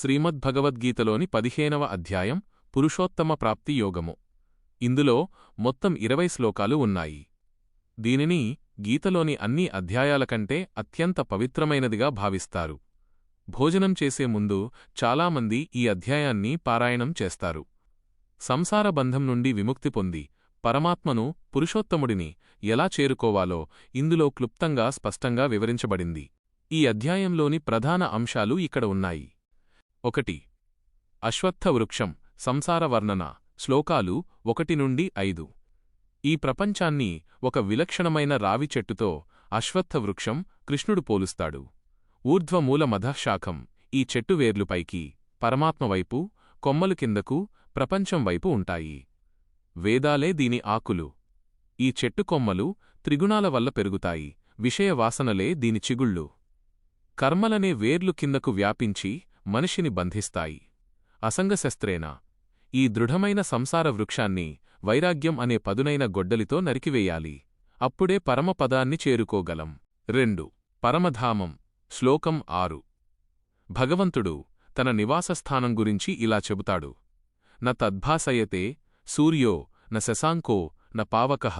శ్రీమద్భగవద్గీతలోని 15వ అధ్యాయం పురుషోత్తమ ప్రాప్తి యోగము. ఇందులో మొత్తం 20 శ్లోకాలు ఉన్నాయి. దీనిని గీతలోని అన్ని అధ్యాయాల కంటే అత్యంత పవిత్రమైనదిగా భావిస్తారు. భోజనం చేసే ముందు చాలామంది ఈ అధ్యాయాన్ని పారాయణం చేస్తారు. సంసార బంధం నుండి విముక్తి పొంది పరమాత్మను, పురుషోత్తముడిని ఎలా చేరుకోవాలో ఇందులో క్లుప్తంగా స్పష్టంగా వివరించబడింది. ఈ అధ్యాయంలోని ప్రధాన అంశాలు ఇక్కడ ఉన్నాయి. 1. అశ్వత్థ వృక్షం సంసార వర్ణన. శ్లోకాలు 1 నుండి 5. ఈ ప్రపంచాన్ని ఒక విలక్షణమైన రావి చెట్టుతో అశ్వత్థ వృక్షం కృష్ణుడు పోలుస్తాడు. ఊర్ధ్వమూల మధఃశాఖం. ఈ చెట్టు వేర్లు పైకి, పరమాత్మవైపు, కొమ్మలు కిందకు, ప్రపంచం వైపు ఉంటాయి. వేదాలే దీని ఆకులు. ఈ చెట్టు కొమ్మలు త్రిగుణాల వల్ల పెరుగుతాయి. విషయవాసనలే దీని చిగుళ్ళు. కర్మలనే వేర్లు కిందకు వ్యాపించి మనిషిని బంధిస్తాయి. అసంగశస్త్రేణ. ఈ దృఢమైన సంసార వృక్షాన్ని వైరాగ్యం అనే పదునైన గొడ్డలితో నరికివేయాలి. అప్పుడే పరమపదాన్ని చేరుకోగలం. 2. పరమధామం. శ్లోకం 6. భగవంతుడు తన నివాసస్థానం గురించి ఇలా చెబుతాడు. న తద్భాసయతే సూర్యో న శశాంకో న పావకః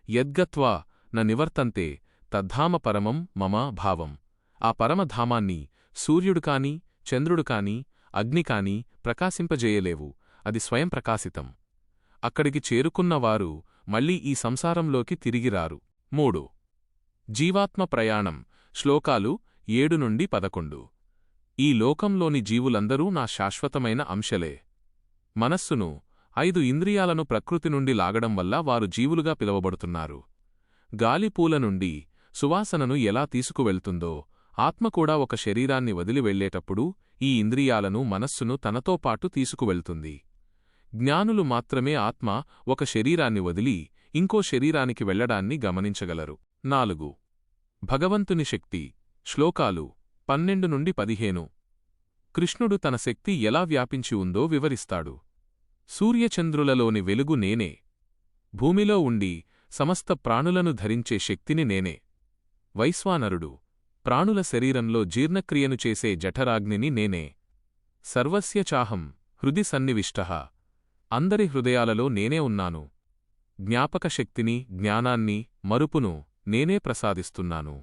యద్గత్వా న నివర్తంతే తద్ధామ పరమం మమ భావం. ఆ పరమధామాన్ని సూర్యుడు కాని, చంద్రుడు కాని, అగ్ని కాని ప్రకాశింపజేయలేవు. అది స్వయం ప్రకాశితం. అక్కడికి చేరుకున్నవారు మళ్లీ ఈ సంసారంలోకి తిరిగిరారు. 3. జీవాత్మ ప్రయాణం. శ్లోకాలు 7 నుండి 11. ఈ లోకంలోని జీవులందరూ నా శాశ్వతమైన అంశలే. మనస్సును, 5 ఇంద్రియాలను ప్రకృతి నుండి లాగడం వల్ల వారు జీవులుగా పిలువబడుతున్నారు. గాలిపూల నుండి సువాసనను ఎలా తీసుకువెళ్తుందో, ఆత్మ కూడా ఒక శరీరాన్ని వదిలి వెళ్లేటప్పుడు ఈ ఇంద్రియాలను, మనస్సును తనతో పాటు తీసుకువెళ్తుంది. జ్ఞానులు మాత్రమే ఆత్మ ఒక శరీరాన్ని వదిలి ఇంకో శరీరానికి వెళ్లడాన్ని గమనించగలరు. 4. భగవంతుని శక్తి. శ్లోకాలు 12 నుండి 15. కృష్ణుడు తన శక్తి ఎలా వ్యాపించి ఉందో వివరిస్తాడు. సూర్యచంద్రులలోని వెలుగు నేనే. భూమిలో ఉండి సమస్త ప్రాణులను ధరించే శక్తిని నేనే. వైశ్వానరుడు. ప్రాణుల శరీరంలో జీర్ణక్రియను చేసే జఠరాగ్నిని నేనే. సర్వస్య చాహం హృది సన్నివిష్టః. అందరి హృదయాలలో నేనే ఉన్నాను. జ్ఞాపకశక్తిని, జ్ఞానాన్ని, మరుపును నేనే ప్రసాదిస్తున్నాను.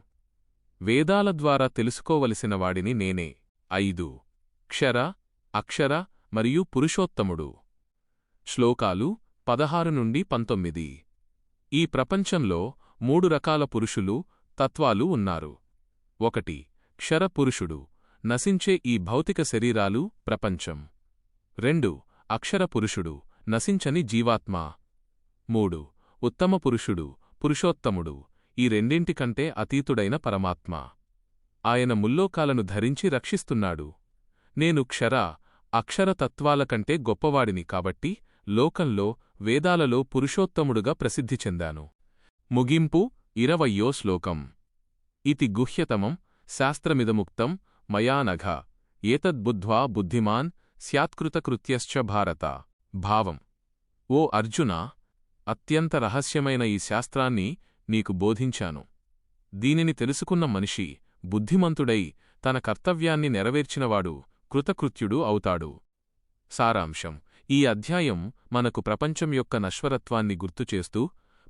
వేదాల ద్వారా తెలుసుకోవలసిన వాడిని నేనే. 5. క్షర, అక్షర మరియు పురుషోత్తముడు. శ్లోకాలు 16 నుండి 19. ఈ ప్రపంచంలో 3 రకాల పురుషులు, తత్వాలు ఉన్నారు. 1. క్షరపురుషుడు. నశించే ఈ భౌతిక శరీరాలు, ప్రపంచం. 2. అక్షరపురుషుడు. నశించని జీవాత్మ. 3. ఉత్తమ పురుషుడు, పురుషోత్తముడు. ఈ రెండింటికంటే అతీతుడైన పరమాత్మ. ఆయన ముల్లోకాలను ధరించి రక్షిస్తున్నాడు. నేను క్షర, అక్షర తత్వాలకంటే గొప్పవాడిని కాబట్టి లోకంలో, వేదాలలో పురుషోత్తముడుగా ప్రసిద్ధి చెందాను. ముగింపు. 20వ శ్లోకం. ఇతి గుహ్యతమం శాస్త్రమిదముక్తం మయా నఘ ఏతద్బుద్ధ్వా బుద్ధిమాన్ స్యాత్కృతకృత్యశ్చ భారత. భావం. ఓ అర్జునా, అత్యంత రహస్యమైన ఈ శాస్త్రాన్ని నీకు బోధించాను. దీనిని తెలుసుకున్న మనిషి బుద్ధిమంతుడై తన కర్తవ్యాన్ని నెరవేర్చినవాడు కృతకృత్యుడు అవుతాడు. సారాంశం. ఈ అధ్యాయం మనకు ప్రపంచం యొక్క నశ్వరత్వాన్ని గుర్తుచేస్తూ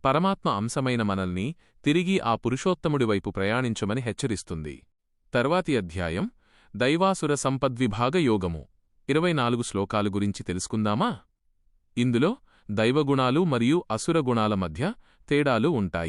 పరమాత్మ అంశమైన మనల్ని తిరిగి ఆ పురుషోత్తముడివైపు ప్రయాణించమని హెచ్చరిస్తుంది. తర్వాతి అధ్యాయం దైవాసుర సంపద్విభాగ యోగము. 24 శ్లోకాలు గురించి తెలుసుకుందామా? ఇందులో దైవగుణాలు మరియు అసురగుణాల మధ్య తేడాలు ఉంటాయి.